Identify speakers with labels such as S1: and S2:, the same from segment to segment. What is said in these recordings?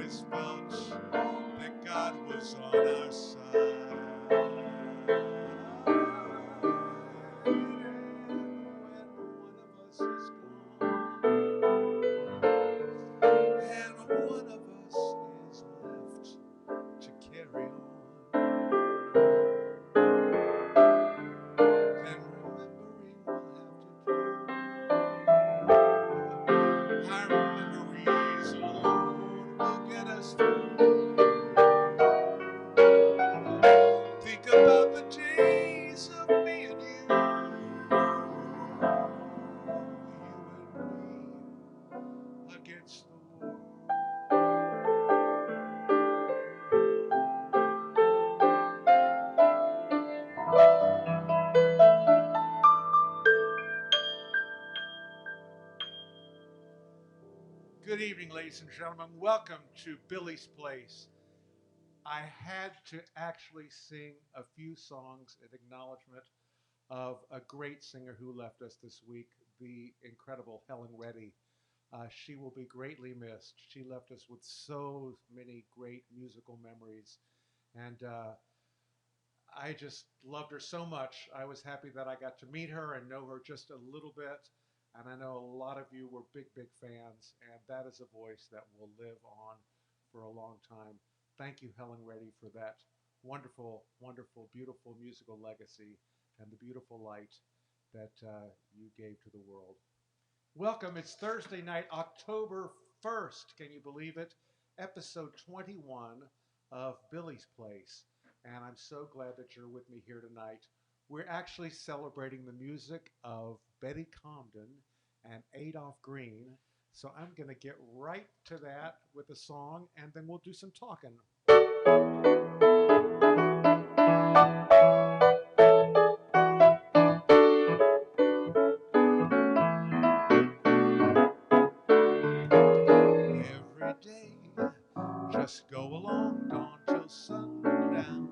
S1: always felt that God was on our side. And when one of us is gone, and one of us is left to carry on, then remembering will have to do. Our memories alone will get us through. Think about the days of me and you and me against the world. Good evening, ladies and gentlemen. Welcome to Billy's Place. I had to actually sing a few songs in acknowledgement of a great singer who left us this week, the incredible Helen Reddy. She will be greatly missed. She left us with so many great musical memories. And I just loved her so much. I was happy that I got to meet her and know her just a little bit. And I know a lot of you were big, big fans. And that is a voice that will live on for a long time. Thank you, Helen Reddy, for that wonderful, wonderful, beautiful musical legacy and the beautiful light that you gave to the world. Welcome. It's Thursday night, October 1st. Can you believe it? Episode 21 of Billy's Place. And I'm so glad that you're with me here tonight. We're actually celebrating the music of Betty Comden and Adolph Green. So I'm going to get right to that with a song, and then we'll do some talking. Every day, just go along, dawn till sundown.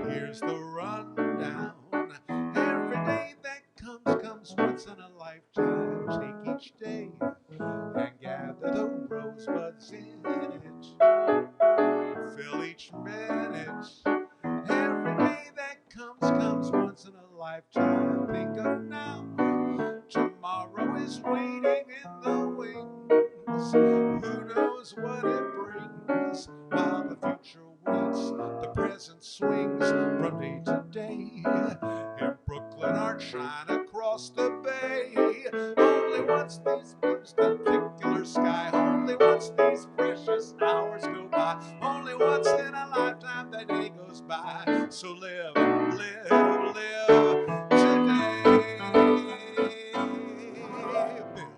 S1: Here's the rundown. Every day that comes once in a lifetime. Take each day and gather the rosebuds in it. Fill each minute. Every day that comes once in a lifetime. Think of now. Tomorrow is waiting in the wings. Who knows what it brings? While the future waits, the present swings from day to day. In Brooklyn or China, across the bay. Only once these blues, the particular sky. Only once these precious hours go by. Only once in a lifetime the day goes by. So live, live, live today.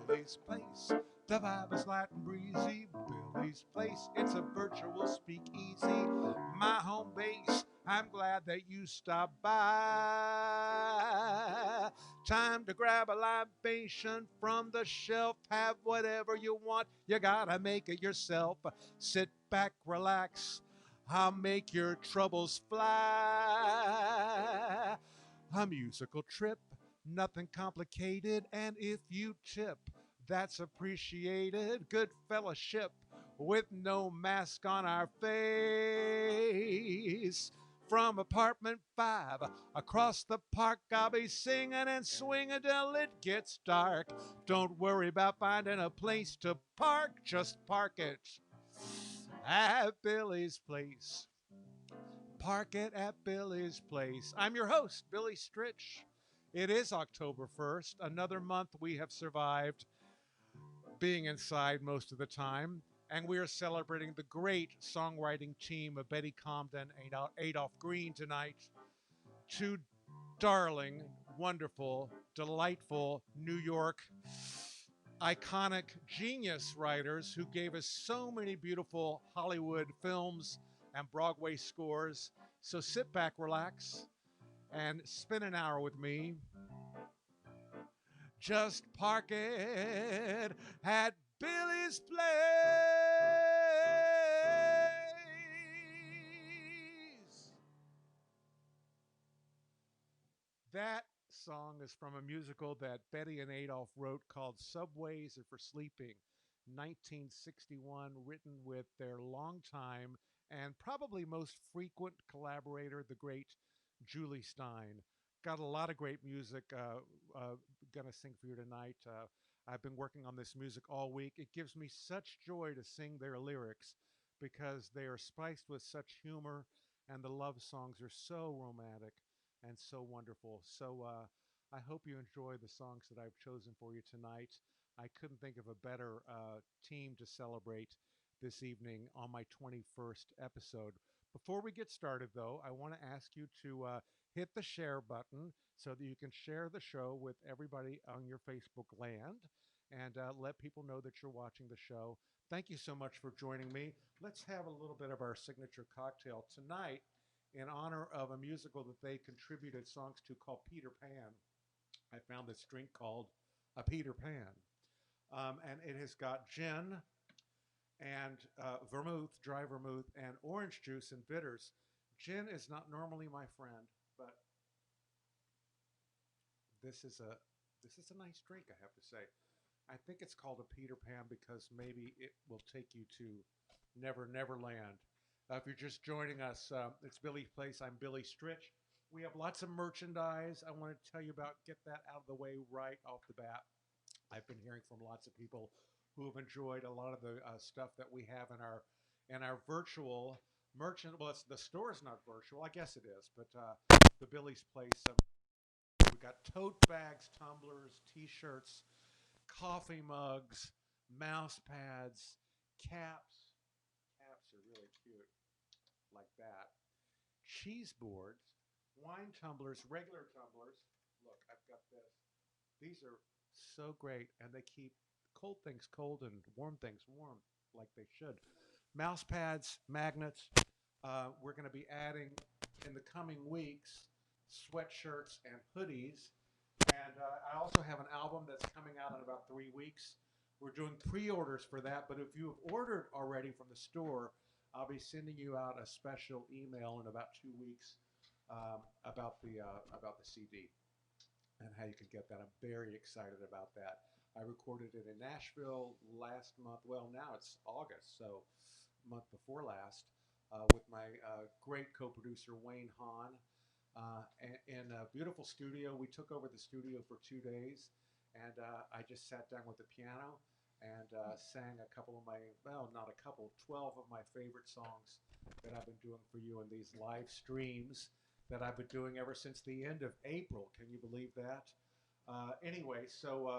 S1: Billy's Place, the vibe is light and breezy. Billy's Place, it's a virtual speakeasy. My home base, I'm glad that you stopped by. Time to grab a libation from the shelf. Have whatever you want, you gotta make it yourself. Sit back, relax, I'll make your troubles fly. A musical trip, nothing complicated, and if you tip, that's appreciated. Good fellowship with no mask on our face. From apartment 5 across the park, I'll be singing and swinging till it gets dark. Don't worry about finding a place to park, just park it at Billy's Place. Park it at Billy's Place. I'm your host, Billy Stritch. It is October 1st, another month we have survived being inside most of the time, and we are celebrating the great songwriting team of Betty Comden and Adolph Green tonight. Two darling, wonderful, delightful New York iconic genius writers who gave us so many beautiful Hollywood films and Broadway scores. So sit back, relax, and spend an hour with me. Just park it at Billy's Place. That song is from a musical that Betty and Adolph wrote called Subways Are for Sleeping. 1961, written with their longtime and probably most frequent collaborator, the great Julie Stein. Got a lot of great music. Gonna sing for you tonight. I've been working on this music all week. It gives me such joy to sing their lyrics because they are spiced with such humor, and the love songs are so romantic and so wonderful. So I hope you enjoy the songs that I've chosen for you tonight. I couldn't think of a better team to celebrate this evening on my 21st episode. Before we get started, though, I want to ask you to hit the share button so that you can share the show with everybody on your Facebook land and let people know that you're watching the show. Thank you so much for joining me. Let's have a little bit of our signature cocktail tonight in honor of a musical that they contributed songs to called Peter Pan. I found this drink called a Peter Pan. And it has got gin and vermouth, dry vermouth, and orange juice and bitters. Gin is not normally my friend, but this is a this is a nice drink, I have to say. I think it's called a Peter Pan because maybe it will take you to Never Never Land. If you're just joining us, it's Billy's Place. I'm Billy Stritch. We have lots of merchandise. I want to tell you about. Get that out of the way right off the bat. I've been hearing from lots of people who have enjoyed a lot of the stuff that we have in our virtual merchant. Well, it's, the store is not virtual. I guess it is, but the Billy's Place. We've got tote bags, tumblers, T-shirts, coffee mugs, mouse pads, caps. Caps are really cute, like that. Cheese boards, wine tumblers, regular tumblers. Look, I've got this. These are so great, and they keep cold things cold and warm things warm, like they should. Mouse pads, magnets. We're going to be adding in the coming weeks sweatshirts and hoodies. And I also have an album that's coming out in about 3 weeks. We're doing pre-orders for that, but if you have ordered already from the store, I'll be sending you out a special email in about 2 weeks about the CD and how you can get that. I'm very excited about that. I recorded it in Nashville last month. Well, now it's August, so month before last, with my great co-producer Wayne Hahn. In a beautiful studio. We took over the studio for 2 days, and I just sat down with the piano and sang a couple of my, well, not a couple, 12 of my favorite songs that I've been doing for you in these live streams that I've been doing ever since the end of April. Can you believe that? Anyway, so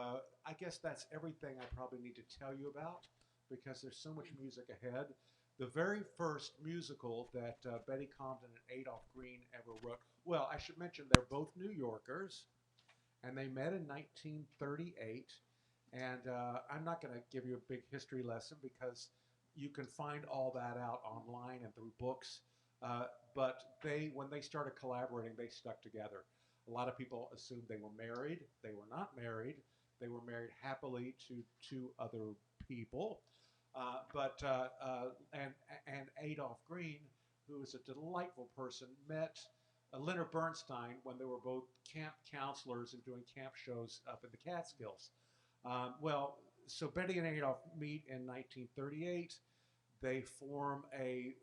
S1: I guess that's everything I probably need to tell you about because there's so much music ahead. The very first musical that Betty Comden and Adolph Green ever wrote. Well, I should mention they're both New Yorkers, and they met in 1938. And I'm not going to give you a big history lesson because you can find all that out online and through books. But when they started collaborating, they stuck together. A lot of people assumed they were married. They were not married. They were married happily to two other people. And Adolph Green, who is a delightful person, met Leonard Bernstein when they were both camp counselors and doing camp shows up in the Catskills. Well, so Betty and Adolph meet in 1938. They form a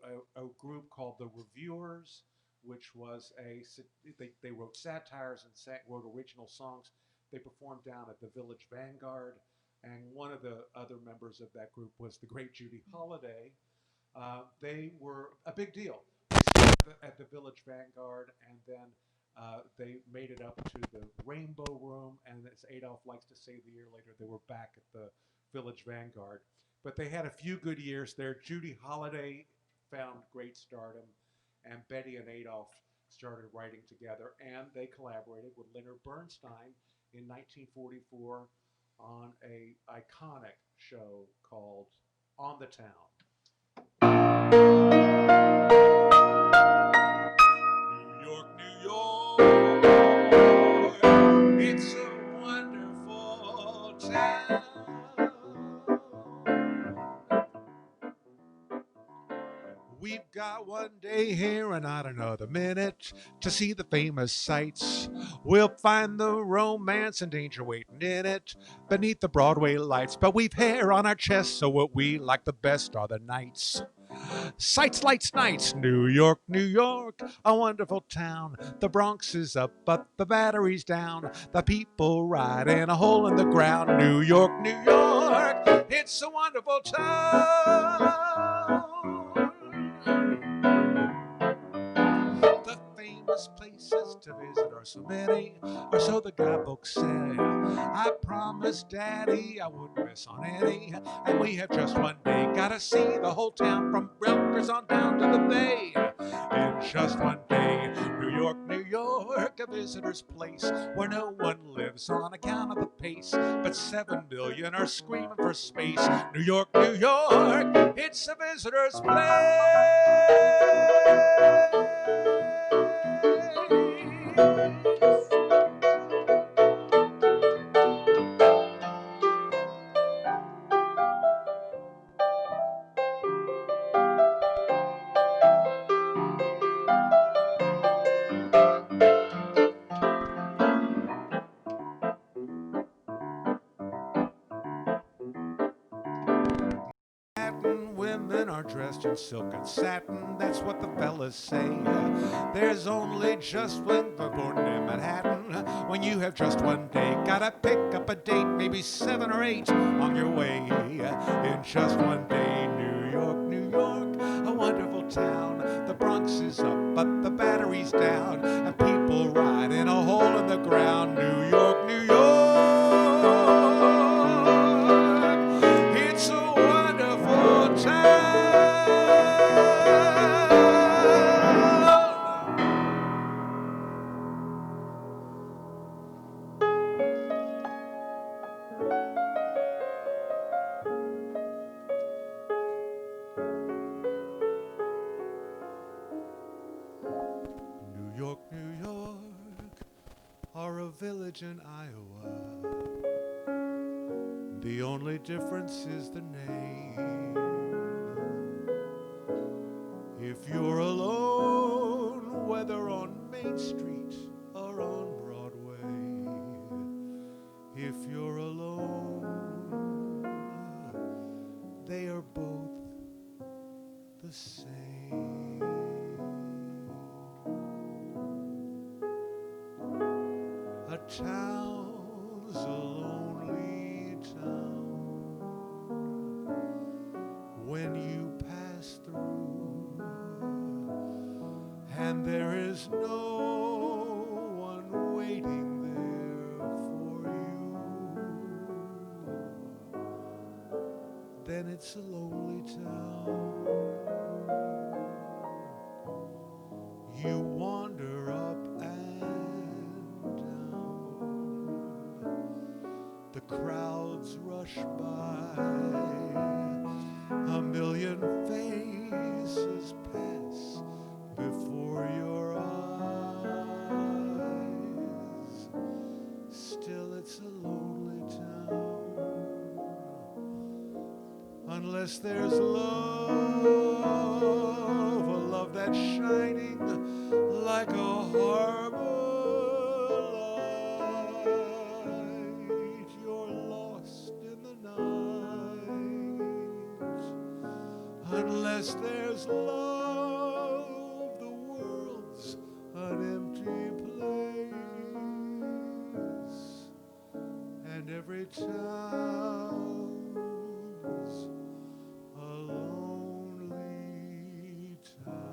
S1: group called the Reviewers, which was they wrote satires and wrote original songs. They performed down at the Village Vanguard, and one of the other members of that group was the great Judy Holliday. They were a big deal. They started at the Village Vanguard, and then they made it up to the Rainbow Room, and as Adolph likes to say the year later, they were back at the Village Vanguard. But they had a few good years there. Judy Holliday found great stardom, and Betty and Adolph started writing together, and they collaborated with Leonard Bernstein in 1944 on a iconic show called On the Town. New York, New York, it's a wonderful town. We've got one day here and not another minute to see the famous sights. We'll find the romance and danger waiting in it beneath the Broadway lights. But we've hair on our chests, so what we like the best are the nights. Sights, lights, nights, New York, New York, a wonderful town. The Bronx is up, but the battery's down. The people ride in a hole in the ground. New York, New York, it's a wonderful town. The famous places to visit are so many, or so the guidebooks say. I promised Daddy I wouldn't miss on any, and we have just one day. Gotta see the whole town from Yonkers on down to the Bay. In just one day, New York, New York, a visitor's place where no one lives on account of the pace, but 7 billion are screaming for space. New York, New York, it's a visitor's place. Women are dressed in silk and satin, that's what the fellas say. There's only just one born in Manhattan. When you have just one day, gotta pick up a date, maybe 7 or 8 on your way. In just one day, New York, New York, a wonderful town. The Bronx is up, but the battery's down, and people ride in a hole in the ground. New York, New York, it's a wonderful town. New York, New York, or a village in Iowa. The only difference is the name. If you're alone, whether on Main Street or on Broadway, if you're alone, they are both the same. A town's a lonely town when you pass through, and there is no one waiting there for you. Then it's a lonely town. You wander up and down, the crowds rush by, a million faces pass before your eyes. Still it's a lonely town, unless there's love, a love that's shining like a harbor light. You're lost in the night. Unless there's love, the world's an empty place, and every town's a lonely town.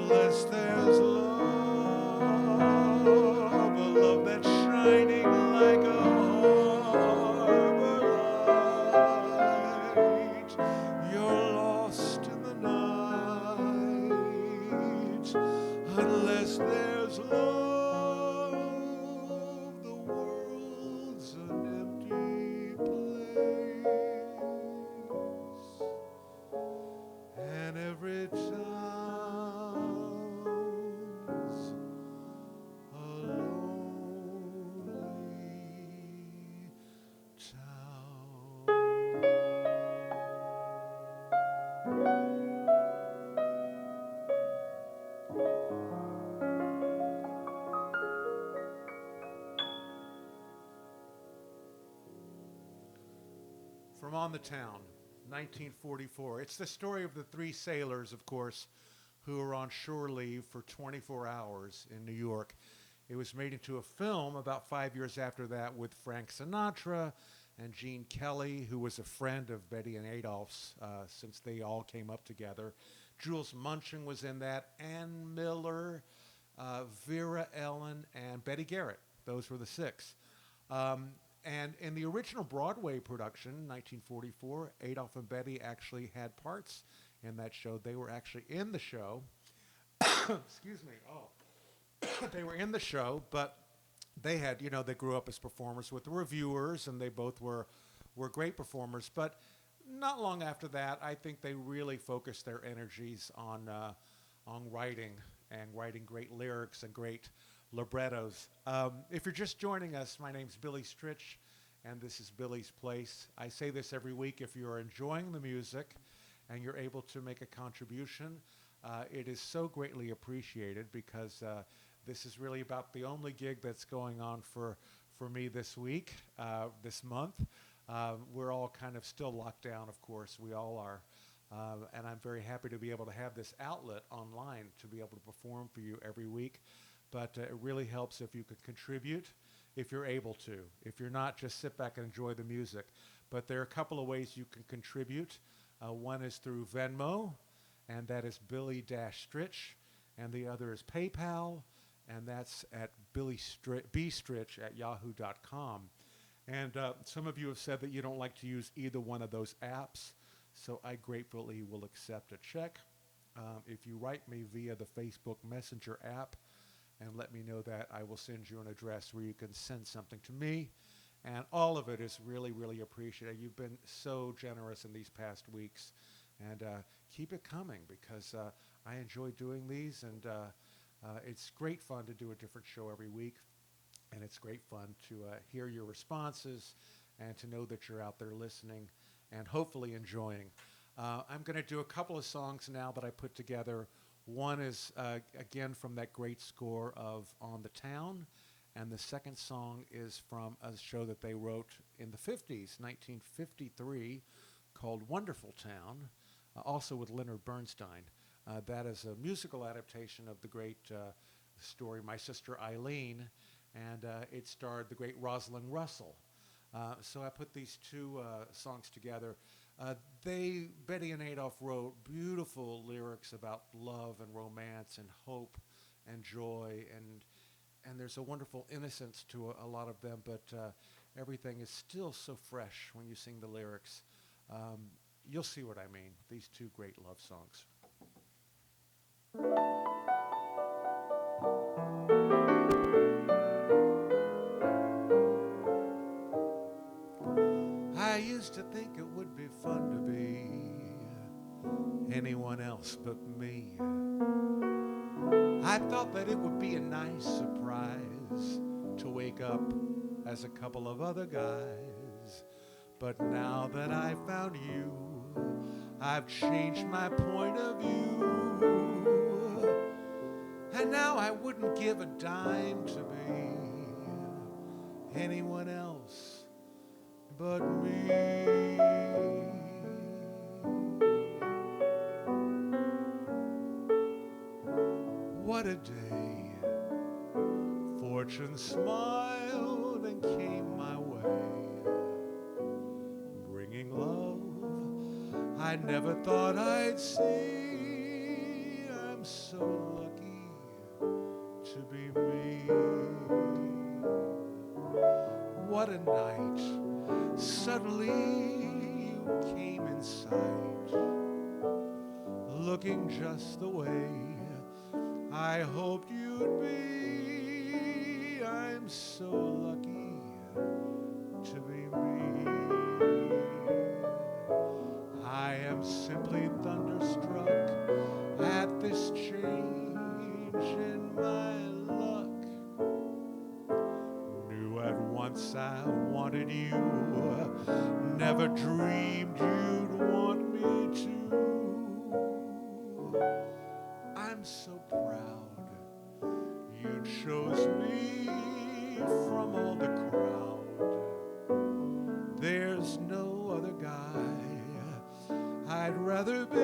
S1: unless there's love, a love that's shining like a harbor light. You're lost in the night, unless there's love, the world's an empty place, and every town's a lonely town. From On the Town, 1944. It's the story of the three sailors, of course, who were on shore leave for 24 hours in New York. It was made into a film about 5 years after that with Frank Sinatra and Gene Kelly, who was a friend of Betty and Adolph's since they all came up together. Jules Munchin was in that, Ann Miller, Vera Ellen, and Betty Garrett. Those were the six. And in the original Broadway production, 1944, Adolph and Betty actually had parts in that show. They were actually in the show. Excuse me. Oh. They were in the show, but they had, they grew up as performers with the reviewers, and they both were great performers. But not long after that, I think they really focused their energies on writing and writing great lyrics and great librettos. If you're just joining us, my name's Billy Stritch, and this is Billy's Place. I say this every week. If you're enjoying the music and you're able to make a contribution, it is so greatly appreciated, because this is really about the only gig that's going on for me this week, this month. We're all kind of still locked down, of course. We all are. And I'm very happy to be able to have this outlet online to be able to perform for you every week. But it really helps if you could contribute, if you're able to. If you're not, just sit back and enjoy the music. But there are a couple of ways you can contribute. One is through Venmo, and that is Billy-Stritch, and the other is PayPal, and that's at bstritch@yahoo.com. And some of you have said that you don't like to use either one of those apps, so I gratefully will accept a check. If you write me via the Facebook Messenger app and let me know that, I will send you an address where you can send something to me. And all of it is really, really appreciated. You've been so generous in these past weeks. And keep it coming, because I enjoy doing these. And it's great fun to do a different show every week. And it's great fun to hear your responses and to know that you're out there listening and hopefully enjoying. I'm going to do a couple of songs now that I put together. One is, again, from that great score of On the Town. And the second song is from a show that they wrote in the 50s, 1953, called Wonderful Town, also with Leonard Bernstein. That is a musical adaptation of the great story, My Sister Eileen, and it starred the great Rosalind Russell. So I put these two songs together. Betty and Adolph wrote beautiful lyrics about love and romance and hope and joy, and there's a wonderful innocence to a lot of them, but everything is still so fresh when you sing the lyrics. You'll see what I mean. These two great love songs. I used to think it would be fun to be anyone else but me. I thought that it would be a nice surprise to wake up as a couple of other guys. But now that I found you, I've changed my point of view. And now I wouldn't give a dime to be anyone else but me. What a day. Fortune smiled and came my way, bringing love I never thought I'd see. I'm so lucky night, suddenly you came in sight, looking just the way I hoped you'd be. I'm so lucky to be me. I am simply thunderstruck at this change in my luck. Knew at once I wanted you, never dreamed you'd want me to. I'm so proud you chose me from all the crowd. There's no other guy I'd rather be.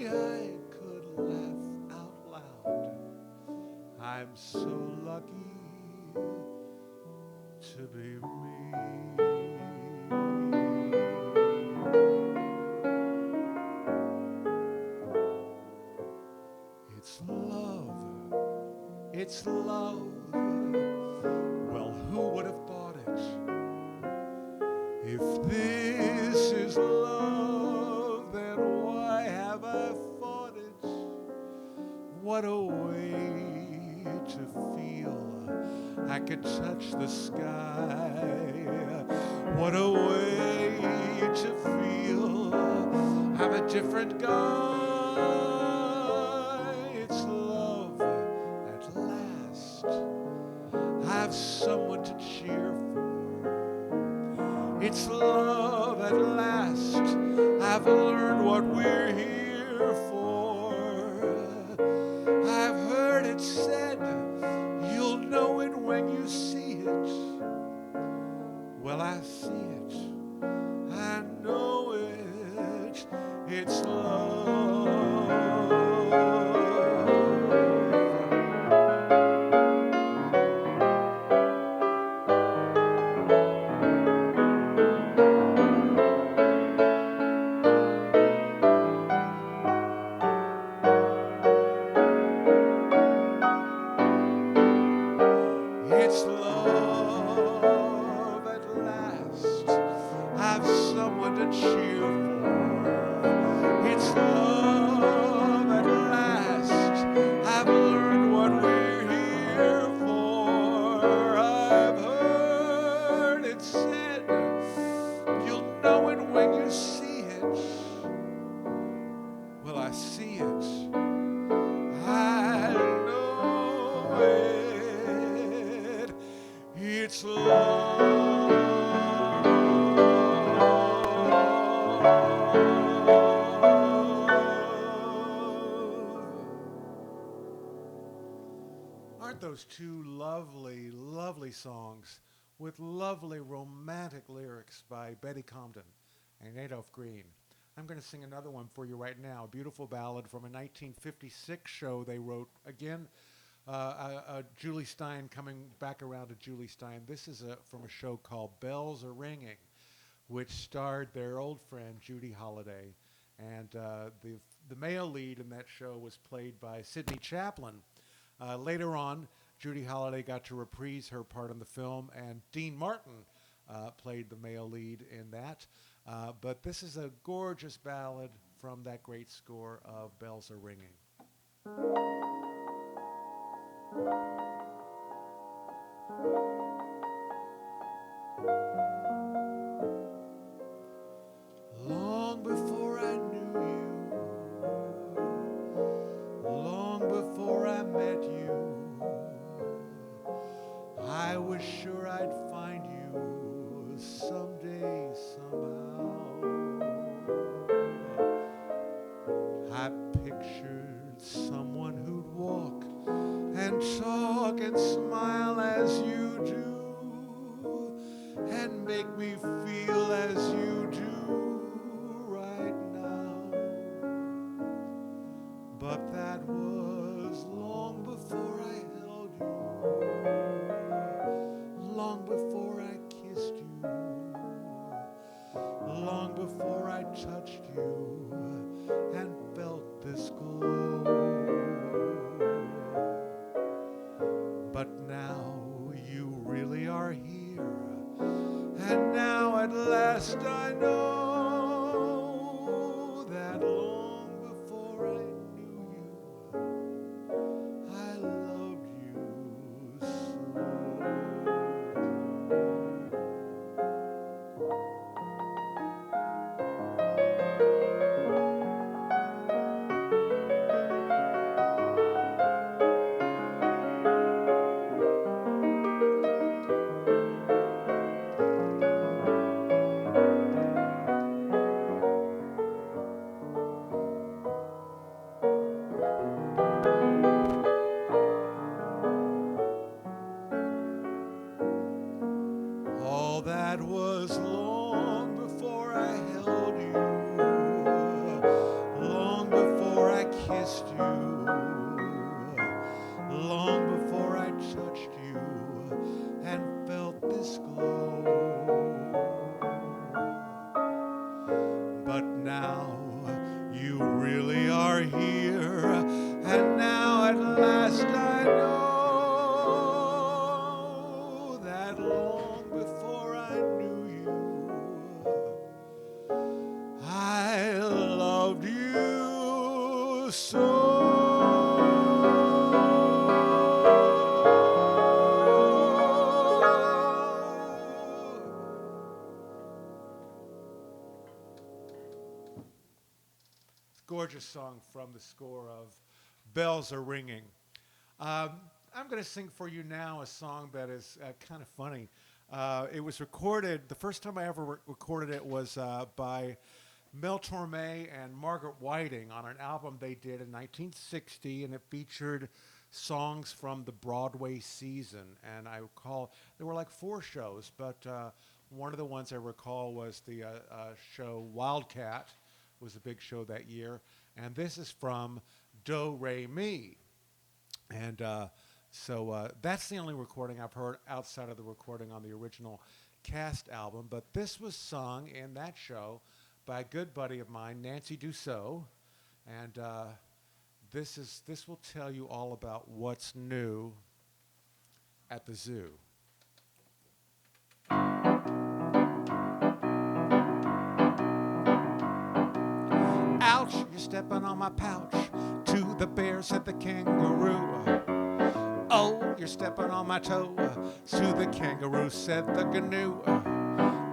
S1: I could laugh out loud. I'm so lucky to be me. It's love. It's love. Well, who would have thought it? If this is love, then why have I fought it? What a way to feel I could touch the sky. What a way to feel I'm a different guy. It's love at last. I've someone to cheer for. It's love at last. I've learned what we're here for. I've heard it said, you'll know it when you see it. Well, I see it. I know it. It's love. It's love at last. I've someone to cheer for. It's love at last. I've learned what we're here for. I've heard it said, you'll know it when you see it. Well, I see it. I know it. It's love. Aren't those two lovely, lovely songs with lovely romantic lyrics by Betty Comden and Adolph Green? I'm going to sing another one for you right now, a beautiful ballad from a 1956 show they wrote. Again, Julie Stein, coming back around to Julie Stein. This is from a show called Bells Are Ringing, which starred their old friend Judy Holliday. And the male lead in that show was played by Sidney Chaplin. Later on, Judy Holliday got to reprise her part in the film, and Dean Martin played the male lead in that. But this is a gorgeous ballad from that great score of Bells Are Ringing. Long before I knew you, long before I met you, I was sure I'd find you someday, somehow. I pictured someone who'd walk and talk and smile as you do, and make me feel as you do right now. But that was long before I held you, long before I kissed you, long before I touched you and felt this glow. But now you really are here, you really are here, and now at last I know that long before I knew you, I loved you so. Gorgeous song from the score of Bells Are Ringing. I'm going to sing for you now a song that is kind of funny. It was recorded, the first time I ever recorded it was by Mel Torme and Margaret Whiting on an album they did in 1960, and it featured songs from the Broadway season. And I recall there were like 4 shows, but one of the ones I recall was the show Wildcat. Was a big show that year, and this is from Do Re Mi, and so that's the only recording I've heard outside of the recording on the original cast album. But this was sung in that show by a good buddy of mine, Nancy Dussault, and this will tell you all about what's new at the zoo. Ouch, you're stepping on my pouch. To the bear, said the kangaroo. Oh, you're stepping on my toe. To the kangaroo, said the gnu.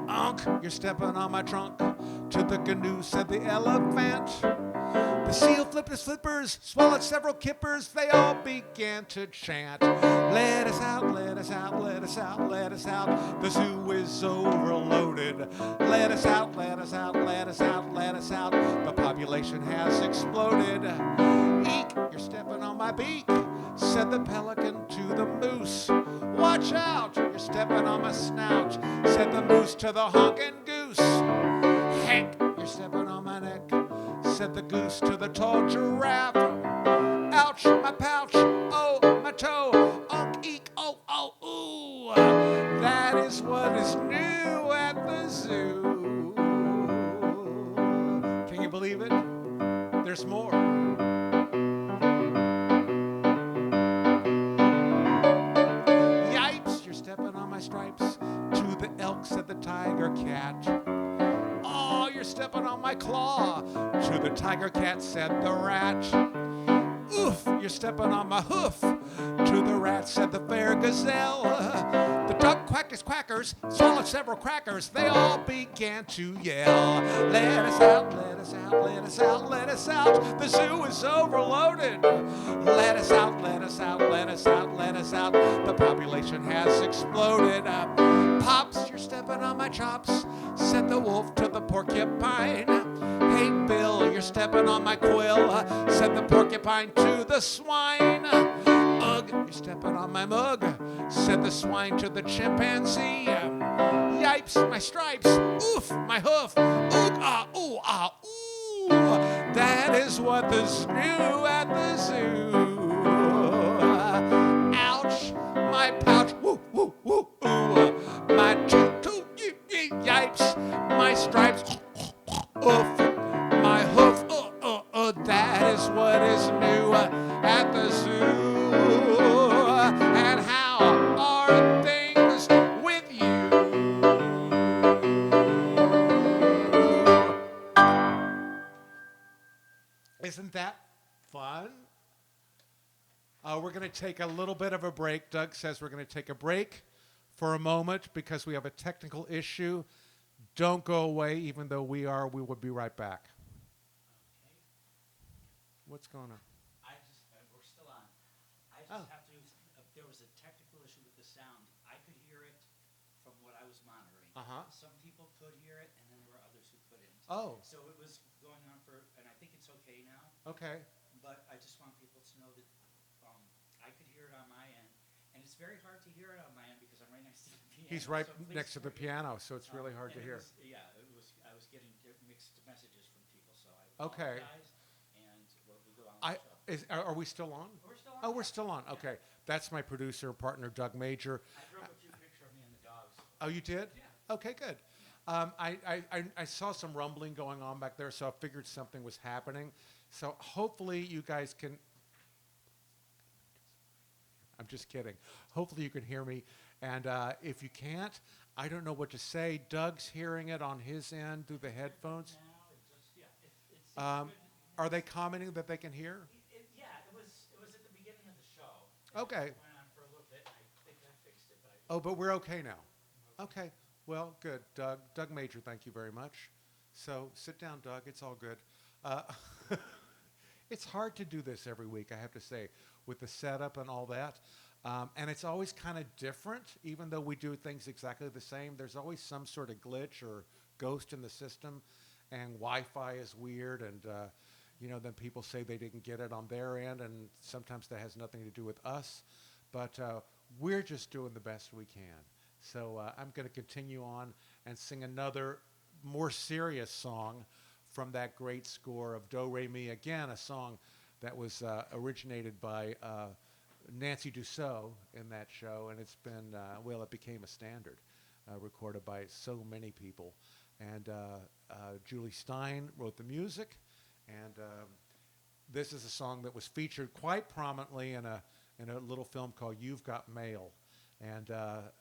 S1: Unk, you're stepping on my trunk. To the gnu, said the elephant. The seal flipped his flippers, swallowed several kippers. They all began to chant. Let us out, let us out, let us out, let us out. The zoo is overloaded. Let us out, let us out, let us out, let us out. The population has exploded. Eek, you're stepping on my beak, said the pelican to the moose. Watch out, you're stepping on my snout, said the moose to the honking goose. Heck, you're stepping on my neck, said the goose to the tall giraffe. Ouch, my pouch, oh, my toe, unk, eek, oh, oh, ooh. That is what is new at the zoo. Can you believe it? There's more. Yipes, you're stepping on my stripes. To the elk, said the tiger cat. Oh, you're stepping on my claw. To the tiger cat, said the rat. Oof, you're stepping on my hoof. To the rat, said the fair gazelle. The duck quacked his quackers, swallowed several crackers. They all began to yell. Let us out, let us out, let us out, let us out. The zoo is overloaded. Let us out, let us out, let us out, let us out. The population has exploded. Pops, you're stepping on my chops, said the wolf to the porcupine. Hey, Bill, you're stepping on my quill, said the porcupine to the swine. Ugh, you're stepping on my mug, said the swine to the chimpanzee. Yipes, my stripes, oof, my hoof, oog, ah, ooh, ah, ooh. That is what is new at the zoo. Ouch, my pouch, woo, woo, woo, ooh. My toot, toot, yipes, my stripes, oof, my hoof, that is what is new at the zoo. And how are things with you? Isn't that fun? We're going to take a little bit of a break. Doug says we're going to take a break for a moment because we have a technical issue. Don't go away, even though we will be right back. What's going on?
S2: We're still on. I just have to, there was a technical issue with the sound. I could hear it from what I was monitoring. Some people could hear it, and then there were others who couldn't.
S1: Oh.
S2: So it was going on and I think it's okay now.
S1: Okay.
S2: But I just want people to know that I could hear it on my end. And it's very hard to hear it on my end because I'm right next to the piano.
S1: He's right next to the piano, so it's really hard to hear.
S2: I was getting mixed messages from people, so I
S1: apologize. And
S2: we'll go on with the show.
S1: Are we still on?
S2: We're still on.
S1: Oh, we're still on. Okay. That's my producer and partner, Doug Major.
S2: I drove a cute picture of me and the dogs.
S1: Oh, you did?
S2: Yeah.
S1: Okay, good. I saw some rumbling going on back there, so I figured something was happening. So hopefully you guys can. I'm just kidding. Hopefully you can hear me. And if you can't, I don't know what to say. Doug's hearing it on his end through the headphones.
S2: Now it just it seems
S1: Um,
S2: good.
S1: are they commenting that they can hear?
S2: Yeah, it was at the beginning of the show.
S1: Okay.
S2: It went on for a little bit, and I think I fixed it, but
S1: Oh, but we're okay now.
S2: okay.
S1: Okay. Well, good. Doug Major, thank you very much. So sit down, Doug. It's all good. Uh, it's hard to do this every week, I have to say, with the setup and all that. And it's always kind of different, even though we do things exactly the same. There's always some sort of glitch or ghost in the system, and Wi-Fi is weird, and then people say they didn't get it on their end, and sometimes that has nothing to do with us. But we're just doing the best we can. So I'm going to continue on and sing another more serious song from that great score of Do Re Mi. Again, a song that was originated by Nancy Dussault in that show, and it's been, it became a standard, recorded by so many people. And Julie Stein wrote the music, and this is a song that was featured quite prominently in a little film called You've Got Mail. And a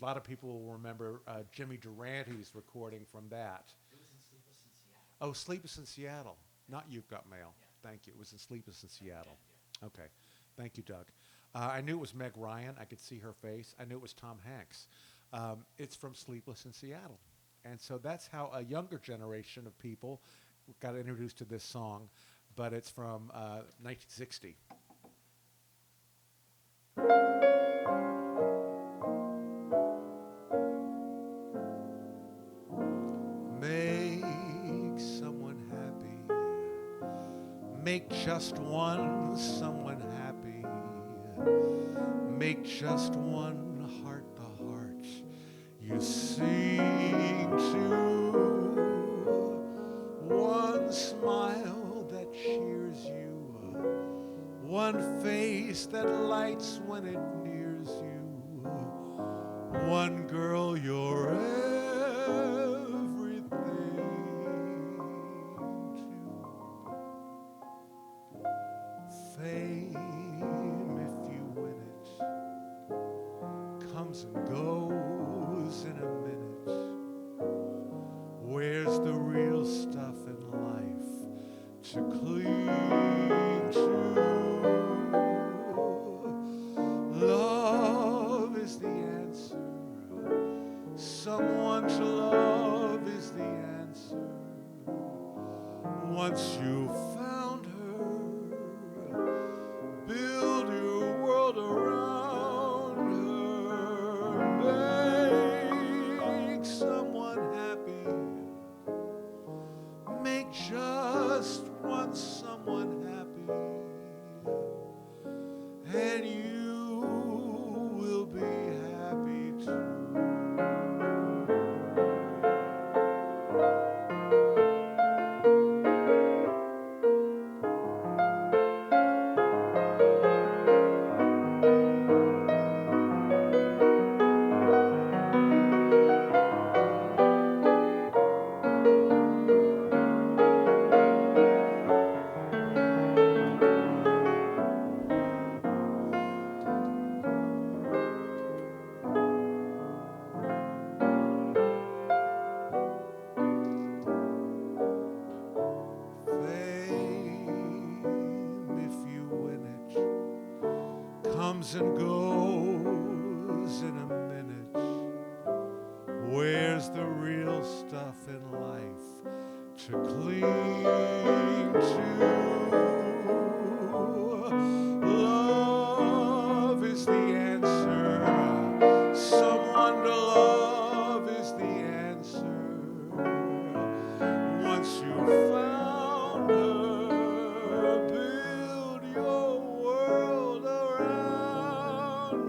S1: lot of people will remember Jimmy Durante's recording from that.
S2: It was in Sleepless in Seattle.
S1: Oh, Sleepless in Seattle, not You've Got Mail.
S2: Yeah.
S1: Thank you. It was in Sleepless in Seattle.
S2: Yeah.
S1: Okay. Thank you, Doug. I knew it was Meg Ryan. I could see her face. I knew it was Tom Hanks. It's from Sleepless in Seattle. And so that's how a younger generation of people got introduced to this song, but it's from 1960. Make someone happy. Make just one someone happy. Make just one heart the heart you sing to. One smile that cheers you. One face that lights when it nears you. One girl you're everything to. Fame, if you win it, comes and goes in a minute. Where's the real stuff in life to cling to? Love is the answer. Someone to love is the answer. Once you've found her, build your world around her. Make someone happy. Make just one someone happy. And you will be happy too. Comes and goes in a minute. Where's the real stuff in life to cling to? Love is the answer. Someone to love is the answer. Once you found her, build your world around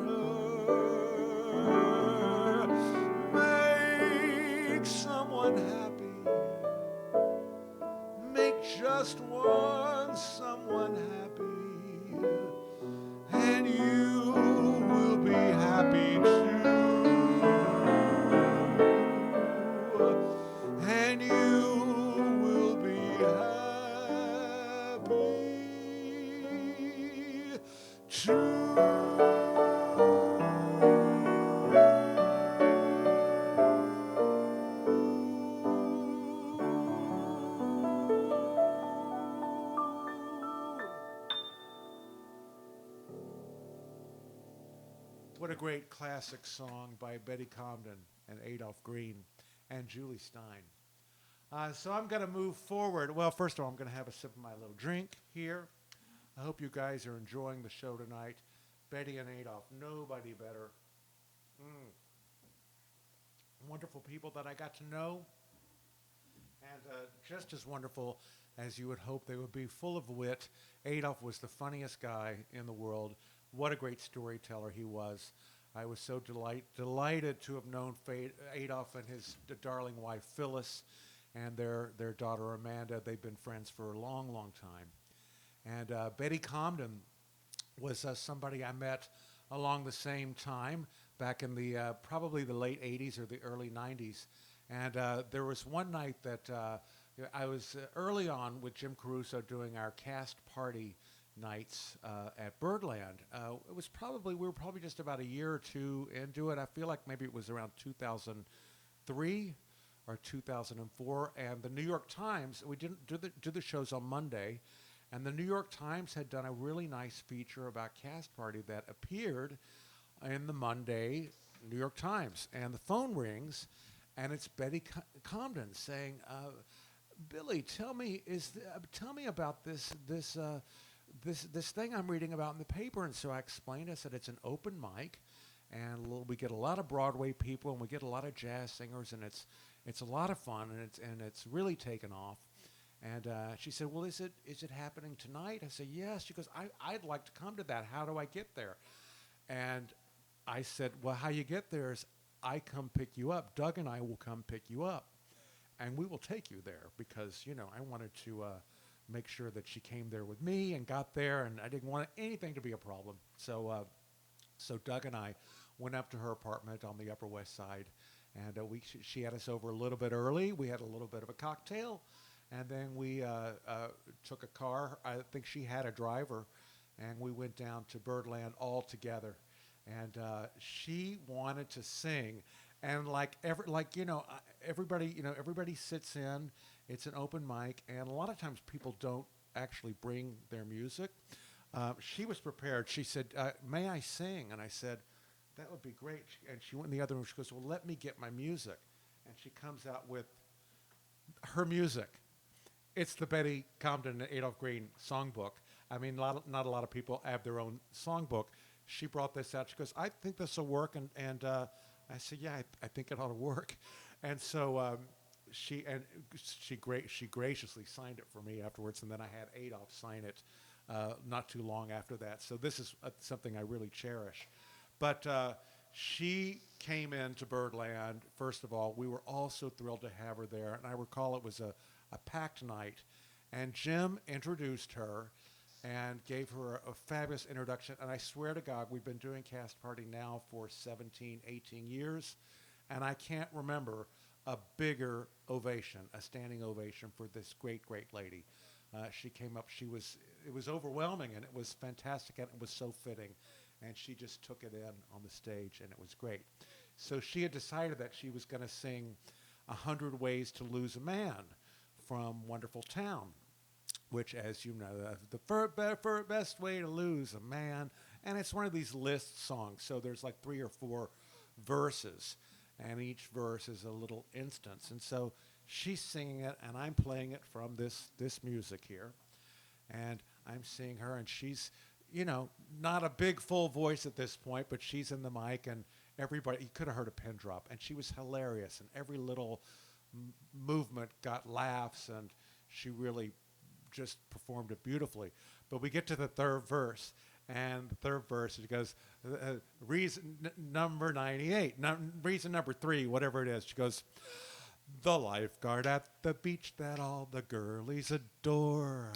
S1: What a great classic song by Betty Comden and Adolph Green and Julie Stein. So I'm going to move forward. Well, first of all, I'm going to have a sip of my little drink here. I hope you guys are enjoying the show tonight. Betty and Adolph, nobody better. Mm. Wonderful people that I got to know, and just as wonderful as you would hope they would be, full of wit. Adolph was the funniest guy in the world. What a great storyteller he was. I was so delighted to have known Adolph and his darling wife Phyllis and their daughter Amanda. They've been friends for a long, long time. And Betty Comden was somebody I met along the same time back in the probably the late 80s or the early 90s. And there was one night that I was early on with Jim Caruso doing our cast party nights at Birdland. We were probably just about a year or two into it. I feel like maybe it was around 2003 or 2004. And the New York Times, we didn't do the shows on Monday, and the New York Times had done a really nice feature about Cast Party that appeared in the Monday New York Times. And the phone rings, and it's Betty Comden saying, "Billy, tell me about this thing I'm reading about in the paper." And so I explained. I said it's an open mic, and we get a lot of Broadway people, and we get a lot of jazz singers, and it's a lot of fun, and it's really taken off. And she said, "Well, is it happening tonight?" I said, "Yes." She goes, I'd like to come to that. How do I get there?" And I said, "Well, how you get there is I come pick you up. Doug and I will come pick you up, and we will take you there," because, I wanted to make sure that she came there with me and got there, and I didn't want anything to be a problem. So Doug and I went up to her apartment on the Upper West Side, and she had us over a little bit early. We had a little bit of a cocktail, and then we took a car. I think she had a driver, and we went down to Birdland all together. And she wanted to sing, and everybody sits in. It's an open mic, and a lot of times people don't actually bring their music. She was prepared. She said, "May I sing?" And I said, "That would be great." And she went in the other room. She goes, "Well, let me get my music." And she comes out with her music. It's the Betty Comden and Adolph Green songbook. I mean, not a lot of people have their own songbook. She brought this out. She goes, "I think this will work." And I said, "Yeah, I think it ought to work." And so she graciously signed it for me afterwards. And then I had Adolph sign it not too long after that. So this is something I really cherish. But she came into Birdland. First of all, we were all so thrilled to have her there. And I recall it was a packed night. And Jim introduced her and gave her a fabulous introduction. And I swear to God, we've been doing Cast Party now for 17, 18 years, and I can't remember a bigger ovation, a standing ovation for this great, great lady. She came up, it was overwhelming, and it was fantastic, and it was so fitting. And she just took it in on the stage, and it was great. So she had decided that she was going to sing 100 Ways to Lose a Man from Wonderful Town, which, as you know, the best way to lose a man. And it's one of these list songs. So there's like 3 or 4 verses, and each verse is a little instance. And so she's singing it, and I'm playing it from this music here. And I'm seeing her, and she's, not a big full voice at this point, but she's in the mic, and everybody, you could have heard a pin drop. And she was hilarious, and every little movement got laughs, and she really just performed it beautifully. But we get to the third verse, and the third verse, it goes, reason number 98, reason number 3, whatever it is. She goes, "The lifeguard at the beach that all the girlies adore."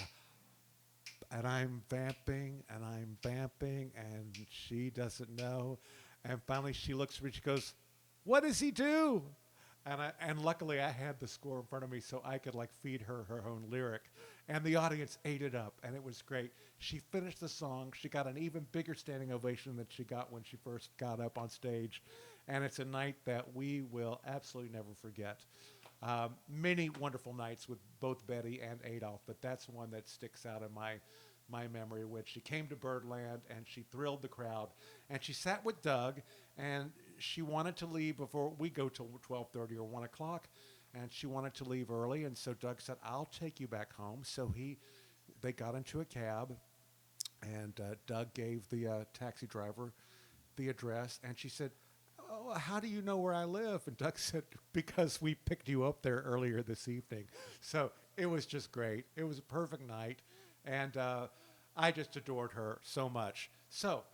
S1: And I'm vamping, and she doesn't know. And finally she looks at me, she goes, "What does he do?" And luckily I had the score in front of me, so I could feed her own lyric. And the audience ate it up, and it was great. She finished the song. She got an even bigger standing ovation than she got when she first got up on stage. And it's a night that we will absolutely never forget. Many wonderful nights with both Betty and Adolph, but that's one that sticks out in my memory, when she came to Birdland and she thrilled the crowd. And she sat with Doug, and she wanted to leave before we go till 12:30 or 1 o'clock. And she wanted to leave early, and so Doug said, "I'll take you back home." So they got into a cab, and Doug gave the taxi driver the address, and she said, "Oh, how do you know where I live?" And Doug said, "Because we picked you up there earlier this evening." So it was just great. It was a perfect night, and I just adored her so much. So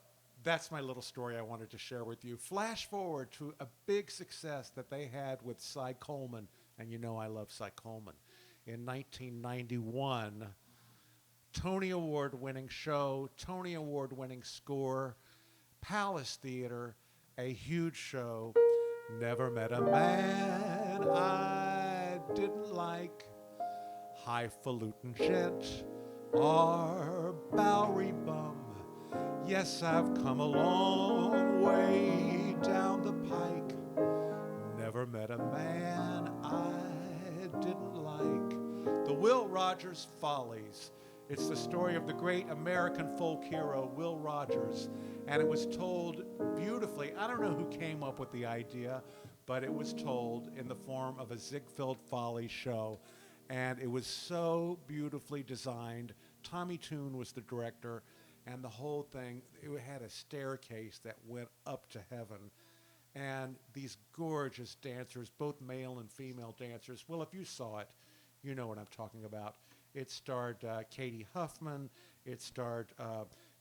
S1: that's my little story I wanted to share with you. Flash forward to a big success that they had with Cy Coleman, and you know I love Cy Coleman. In 1991, Tony Award-winning show, Tony Award-winning score, Palace Theater, a huge show. Never met a man I didn't like, highfalutin gent or Bowery bum. Yes, I've come a long way down the pike. Never met a man I didn't like. The Will Rogers Follies. It's the story of the great American folk hero, Will Rogers. And it was told beautifully. I don't know who came up with the idea, but it was told in the form of a Ziegfeld Follies show. And it was so beautifully designed. Tommy Toon was the director. And the whole thing, it had a staircase that went up to heaven. And these gorgeous dancers, both male and female dancers. Well, if you saw it, you know what I'm talking about. It starred Katie Huffman. It starred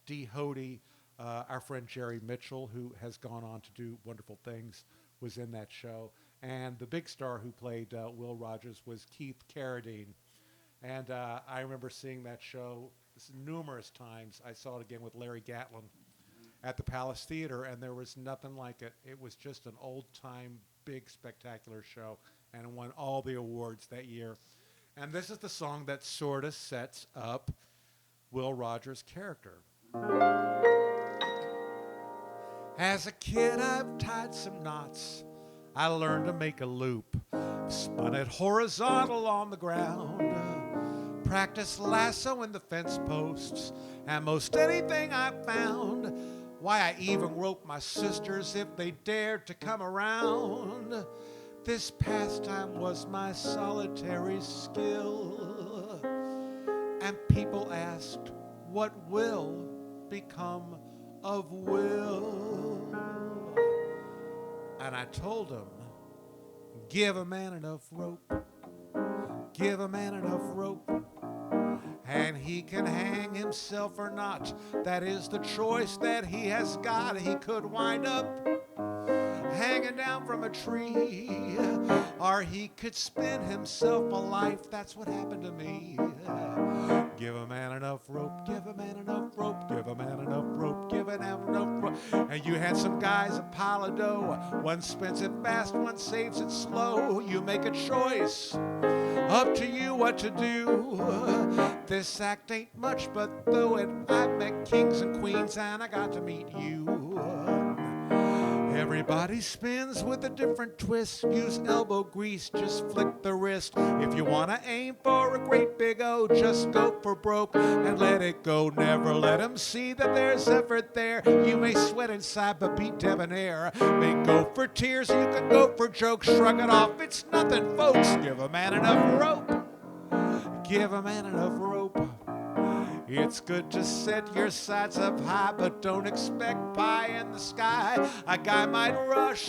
S1: Dee Hoty. Our friend Jerry Mitchell, who has gone on to do wonderful things, was in that show. And the big star who played Will Rogers was Keith Carradine. And I remember seeing that show numerous times. I saw it again with Larry Gatlin at the Palace Theater, and there was nothing like it. It was just an old-time, big, spectacular show, and it won all the awards that year. And this is the song that sort of sets up Will Rogers' character. As a kid, I've tied some knots. I learned to make a loop, spun it horizontal on the ground, practiced lasso in the fence posts, and most anything I found. Why, I even roped my sisters if they dared to come around. This pastime was my solitary skill, and people asked, what will become of Will? And I told them, give a man enough rope, give a man enough rope, and he can hang himself or not. That is the choice that he has got. He could wind up hanging down from a tree, or he could spin himself a life. That's what happened to me. Give a man enough rope, give a man enough rope, give a man enough rope, give a man enough rope. And you had some guys, a pile of dough. One spends it fast, one saves it slow. You make a choice, up to you what to do. This act ain't much, but though it, I've met kings and queens, and I got to meet you. Everybody spins with a different twist. Use elbow grease, just flick the wrist. If you want to aim for a great big O, just go for broke and let it go. Never let them see that there's effort there. You may sweat inside, but be debonair. May go for tears, you can go for jokes. Shrug it off, it's nothing, folks. Give a man enough rope. Give a man enough rope. It's good to set your sights up high, but don't expect pie in the sky. A guy might rush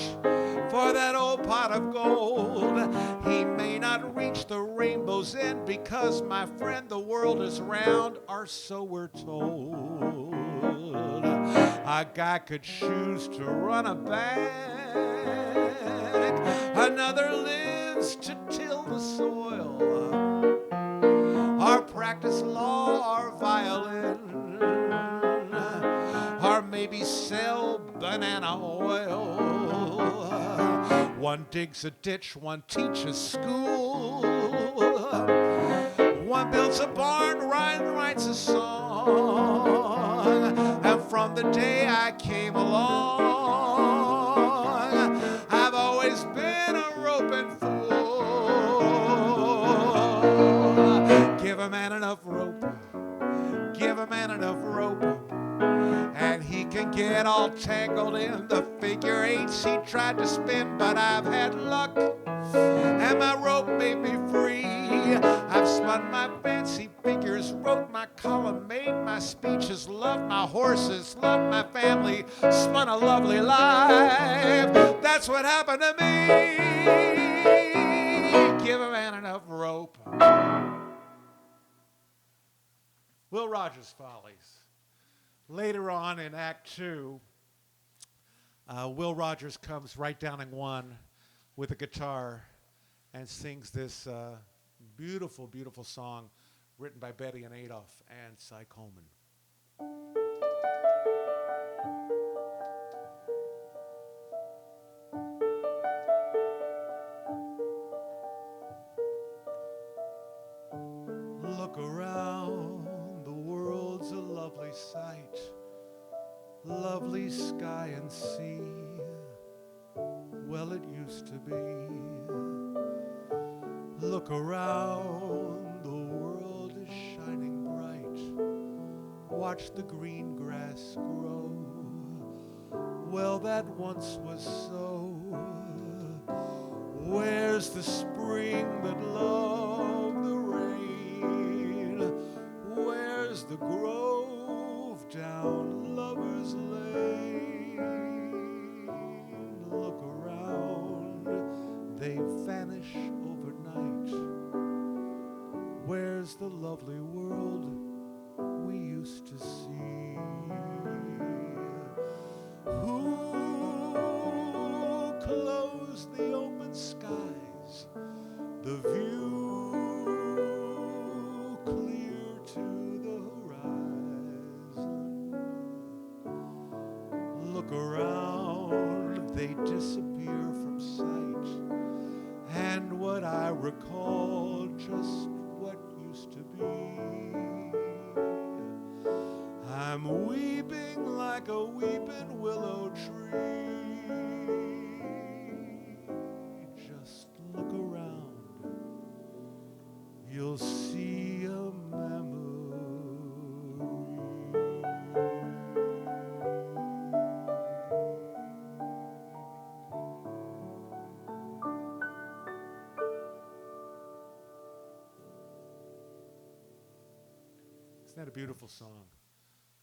S1: for that old pot of gold. He may not reach the rainbow's end because, my friend, the world is round, or so we're told. A guy could choose to run a bank. Another lives to till the soil, or practice law or violin, or maybe sell banana oil. One digs a ditch, one teaches school, One builds a barn, Ryan writes a song. And from the day I came along, I've always been a roping fool. Give a man enough rope, give a man enough rope, and he can get all tangled in the figure eights he tried to spin. But I've had luck, and my rope made me free. I've spun my fancy figures, wrote my column, made my speeches, loved my horses, loved my family, spun a lovely life. That's what happened to me. Give a man enough rope. Will Rogers Follies. Later on in Act 2, Will Rogers comes right down in one with a guitar and sings this beautiful, beautiful song written by Betty and Adolph and Cy Coleman. Look around, the world's a lovely sight, lovely sky and sea. Well, it used to be. Look around, the world is shining bright. Watch the green grass grow. Well, that once was so. Where's the spring that loved the rain? Where's the grove down Lover's Lane? Look around, they vanish overnight. Where's the lovely world we used to see? Who closed the open skies, the view clear to the horizon? Look around, they disappear from sight, and what I recall just what used to be. I'm weeping like a weeping willow tree. Just look around, you'll see a memory. Isn't that a beautiful song?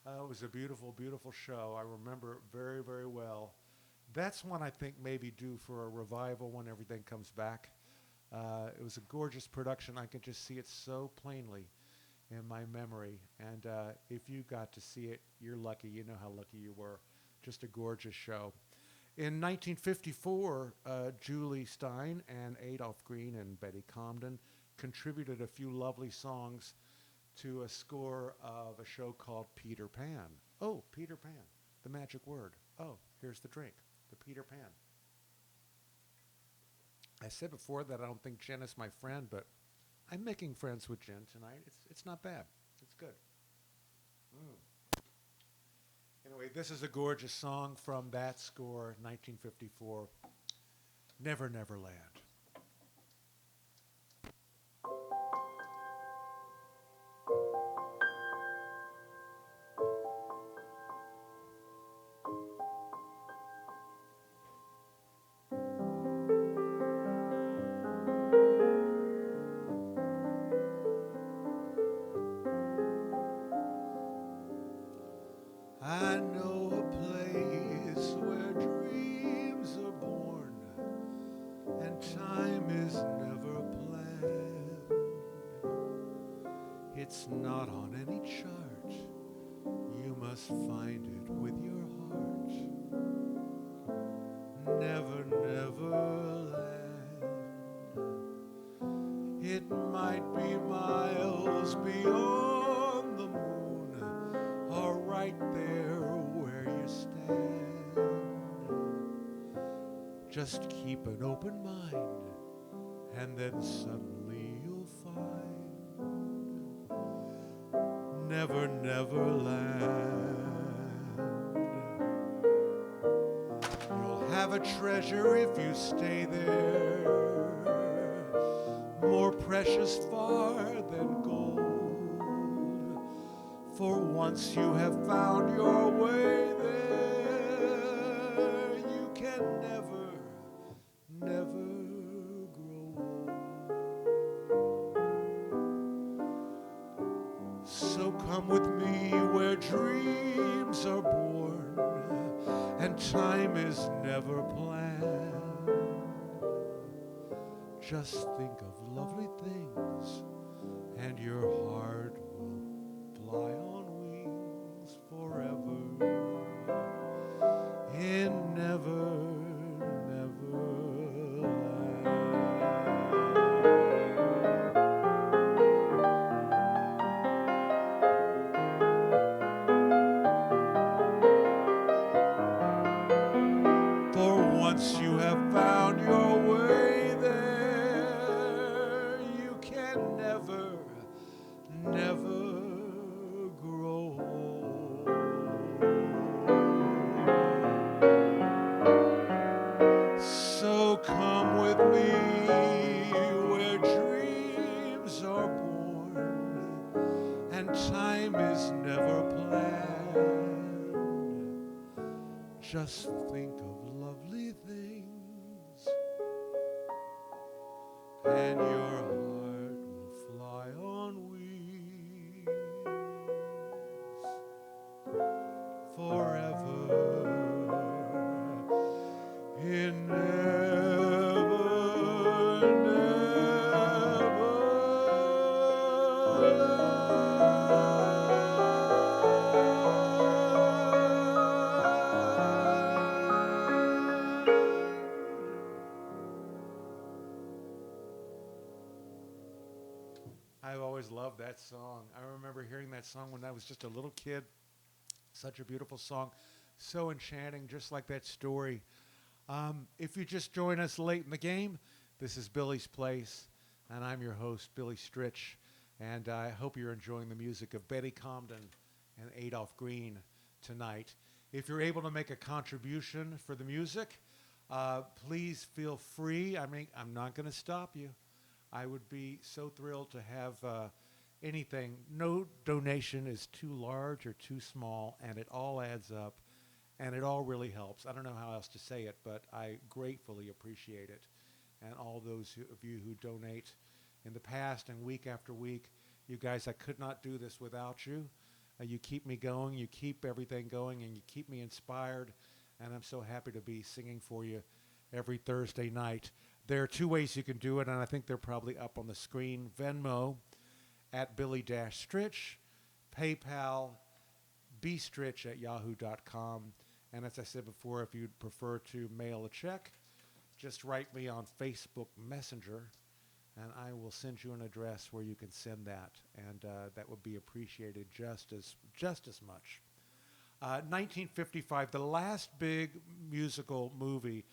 S1: It was a beautiful, beautiful show. I remember it very, very well. That's one I think maybe due for a revival when everything comes back. It was a gorgeous production. I can just see it so plainly in my memory. And if you got to see it, you're lucky. You know how lucky you were. Just a gorgeous show. In 1954, Julie Stein and Adolph Green and Betty Comden contributed a few lovely songs to a score of a show called Peter Pan. Oh, Peter Pan, the magic word. Oh, here's the drink, the Peter Pan. I said before that I don't think Jen is my friend, but I'm making friends with Jen tonight. It's not bad. It's good. Anyway, this is a gorgeous song from that score, 1954, Never Never Land. I know a place where dreams are born and time is never planned. It's not on any chart. You must find it with your heart. Never, never land. It might be miles beyond the moon, or right there where you stand. Just keep an open mind, and then suddenly you'll find never, never land. You'll have a treasure if you stay there, more precious far than gold. For once you have found your way there, you can never, never grow old. So come with me where dreams are born and time is never planned. Just think of lovely things and your heart will fly on wings forever in never, never land. For once you have found your way there, you can never, never grow old. So come with me where dreams are born and time is never planned. Just think of lovely things and your heart will fly on wings forever in never, never I've always loved that song. I remember hearing that song when I was just a little kid. Such a beautiful song, so enchanting, just like that story. If you just join us late in the game, this is Billy's Place, and I'm your host, Billy Stritch, and I hope you're enjoying the music of Betty Comden and Adolph Green tonight. If you're able to make a contribution for the music, please feel free. I mean, I'm not going to stop you. I would be so thrilled to have anything. No donation is too large or too small, and it all adds up, and it all really helps. I don't know how else to say it, but I gratefully appreciate it. And all those of you who donate in the past and week after week, you guys, I could not do this without you. You keep me going, you keep everything going, and you keep me inspired, and I'm so happy to be singing for you every Thursday night. There are two ways you can do it, and I think they're probably up on the screen. Venmo at Billy-Stritch, PayPal, bstritch@yahoo.com. And as I said before, if you'd prefer to mail a check, just write me on Facebook Messenger, and I will send you an address where you can send that, and that would be appreciated just as much. 1955, the last big musical movie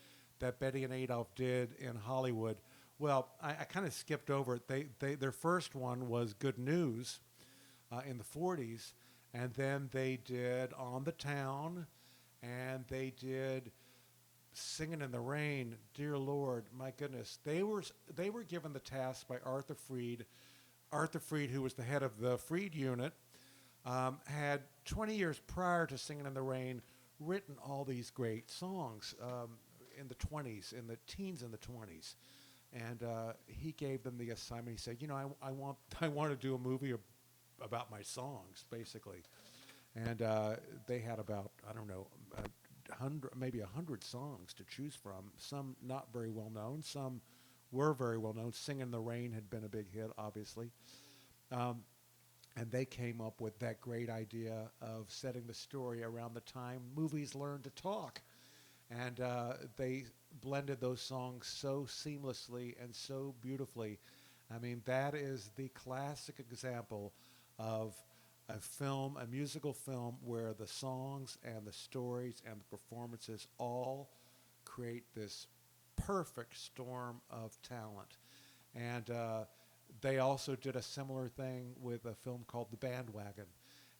S1: that Betty and Adolph did in Hollywood. Well, I kind of skipped over it. Their first one was Good News in the 40s, and then they did On the Town, and they did Singing in the Rain. Dear Lord, my goodness. They were given the task by Arthur Freed. Arthur Freed, who was the head of the Freed unit, had 20 years prior to Singing in the Rain written all these great songs in the 20s, in the teens and the 20s. And he gave them the assignment. He said, I want to do a movie about my songs, basically. And they had about, I don't know, 100 songs to choose from. Some not very well known. Some were very well known. Singing in the Rain had been a big hit, obviously. And they came up with that great idea of setting the story around the time movies learned to talk. And they blended those songs so seamlessly and so beautifully. I mean, that is the classic example of a musical film, where the songs and the stories and the performances all create this perfect storm of talent. And they also did a similar thing with a film called The Bandwagon.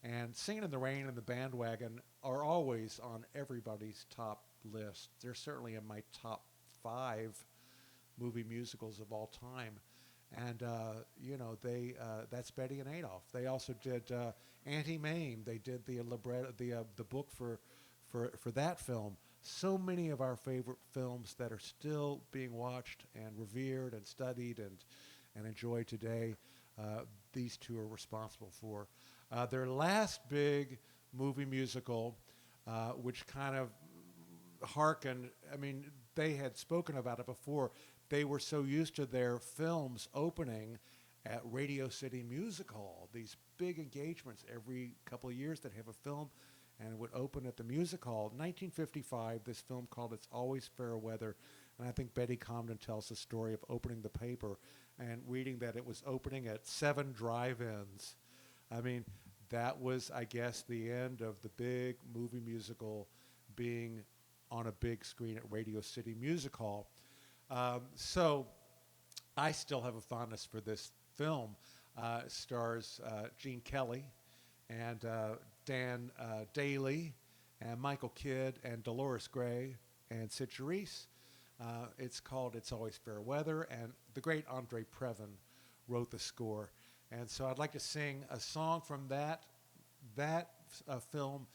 S1: And Singing in the Rain and The Bandwagon are always on everybody's top list. They're certainly in my top 5 movie musicals of all time. And, that's Betty and Adolph. They also did Auntie Mame. They did the libretto, the book for that film. So many of our favorite films that are still being watched and revered and studied and enjoyed today, these two are responsible for. Their last big movie musical, which kind of harkened, they had spoken about it before. They were so used to their films opening at Radio City Music Hall, these big engagements every couple of years that have a film and it would open at the music hall. 1955, this film called It's Always Fair Weather, and I think Betty Comden tells the story of opening the paper and reading that it was opening at 7 drive-ins. That was, I guess, the end of the big movie musical being on a big screen at Radio City Music Hall. So I still have a fondness for this film. It stars Gene Kelly and Dan Daly and Michael Kidd and Dolores Gray and Sid Charisse. It's called It's Always Fair Weather, and the great Andre Previn wrote the score. And so I'd like to sing a song from that film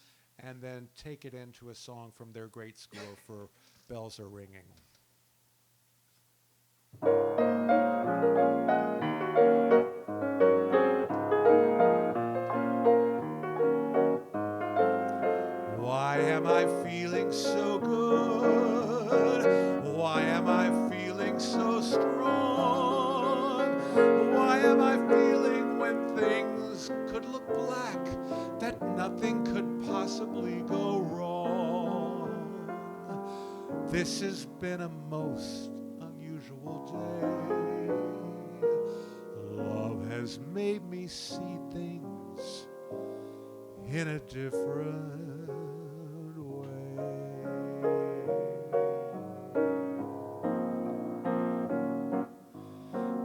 S1: and then take it into a song from their great score for Bells Are Ringing. Why am I feeling so good? Why am I feeling so strong? Why am I feeling when things could look black, that nothing could possibly go wrong? This has been a most unusual day. Love has made me see things in a different way.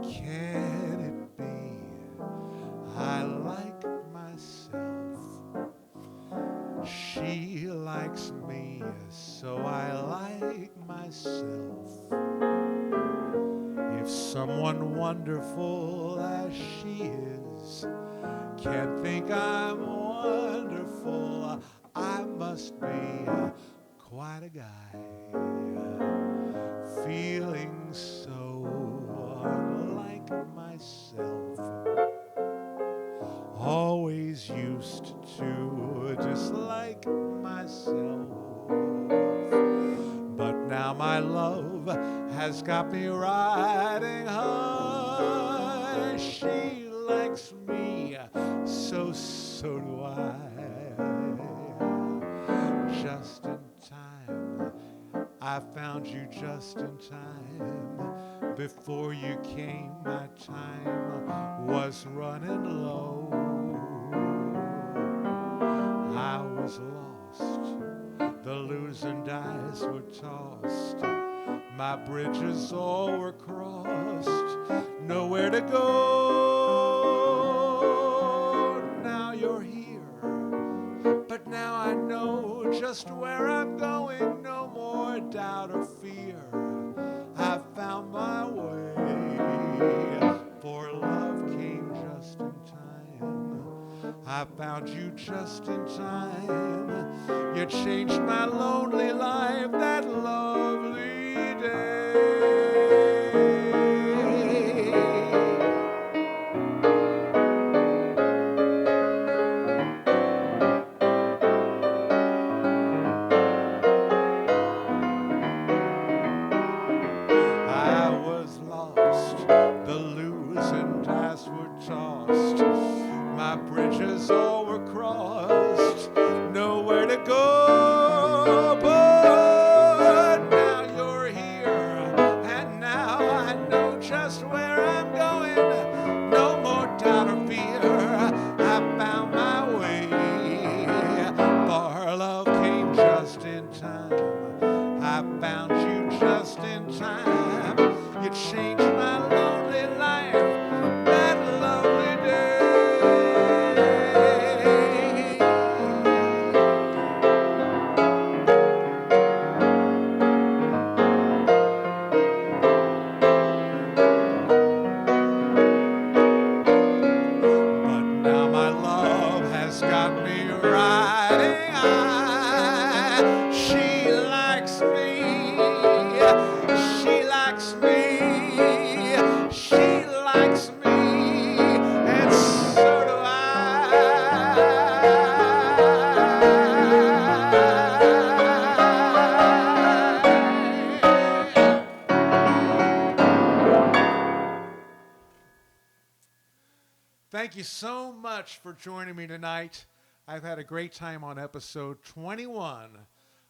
S1: Can it be I like myself? She likes me, so I like myself. If someone wonderful as she is can't think I'm wonderful, I must be quite a guy, feeling so unlike myself. Always used to dislike myself, but now my love has got me riding high. She likes me, so do I. Just in time, I found you just in time. Before you came, my time was running low. I was lost, the losing dice were tossed, my bridges all were crossed, nowhere to go. Now you're here, but now I know just where I'm going. No more doubt or fear, I found my way, for love came just in time. I found you just in time. You changed my lonely life that lovely day. I was lost, the losing dice were tossed, my bridges all were crossed, nowhere to go. But now you're here, and me riding high. She likes me. She likes me. She likes me. And so do I. Thank you so much for joining me tonight. I've had a great time on episode 21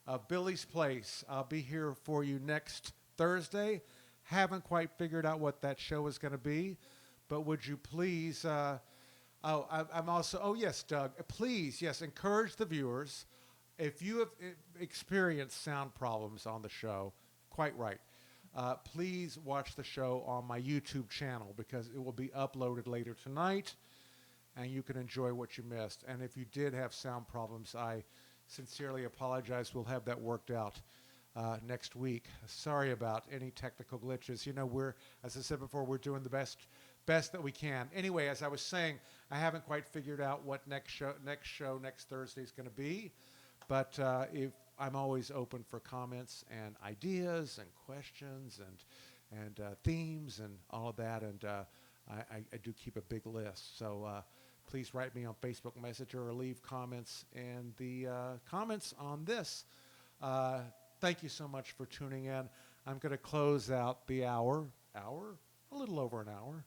S1: of Billy's Place. I'll be here for you next Thursday. Haven't quite figured out what that show is going to be, but would you please, I'm also, oh yes, Doug, please, yes, encourage the viewers. If you have experienced sound problems on the show, quite right. Please watch the show on my YouTube channel because it will be uploaded later tonight and you can enjoy what you missed. And if you did have sound problems, I sincerely apologize. We'll have that worked out next week. Sorry about any technical glitches. You know, as I said before, we're doing the best that we can. Anyway, as I was saying, I haven't quite figured out what next Thursday is going to be. But if I'm always open for comments and ideas and questions and themes and all of that, and I do keep a big list. So please write me on Facebook Messenger or leave comments in the comments on this. Thank you so much for tuning in. I'm going to close out the hour, a little over an hour,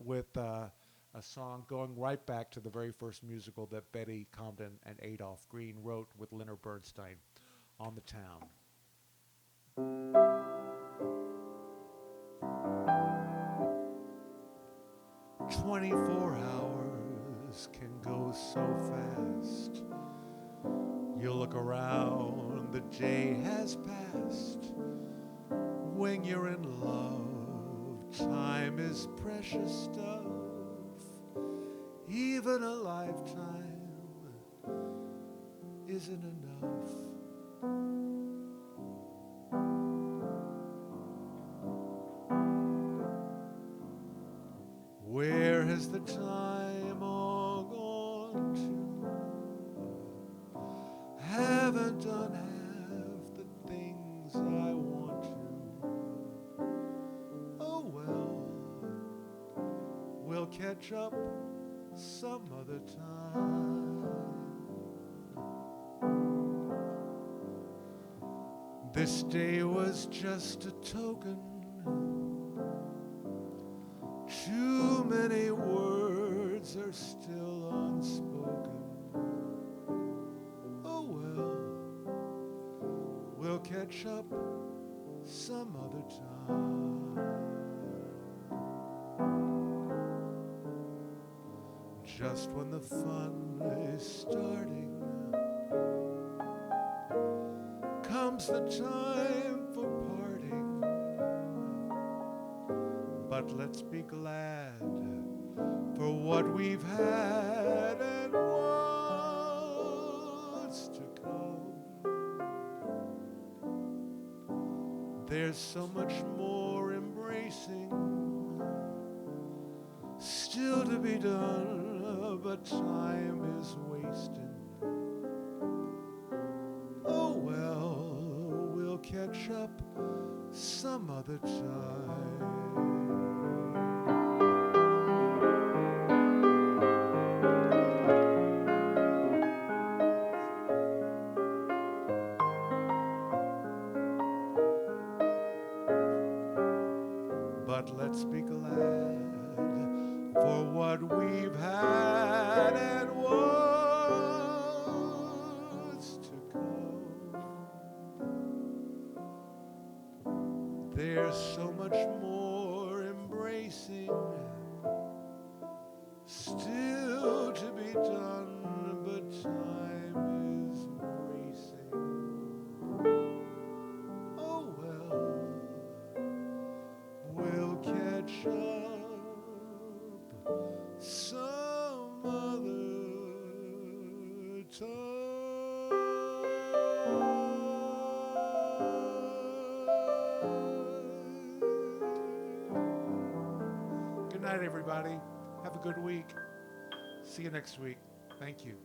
S1: with a song going right back to the very first musical that Betty Comden and Adolph Green wrote with Leonard Bernstein, On the Town. 24 hours can go so fast. You look around, the day has passed. When you're in love, time is precious stuff. Even a lifetime isn't enough. Where has the time all gone to? Haven't done half the things I want to. Oh well, we'll catch up some other time. This day was just a token. Too many words are still unspoken. Oh well, we'll catch up some other time. Just when the fun is starting, comes the time for parting. But let's be glad for what we've had and what's to come. There's so much more embracing still to be done, but time is wasting. Oh well, we'll catch up some other time. But let's be glad for what we've had and what's to come. There's so much more embracing still to be done, but time is racing. Oh well, we'll catch up some other time. Good night, everybody. Have a good week. See you next week. Thank you.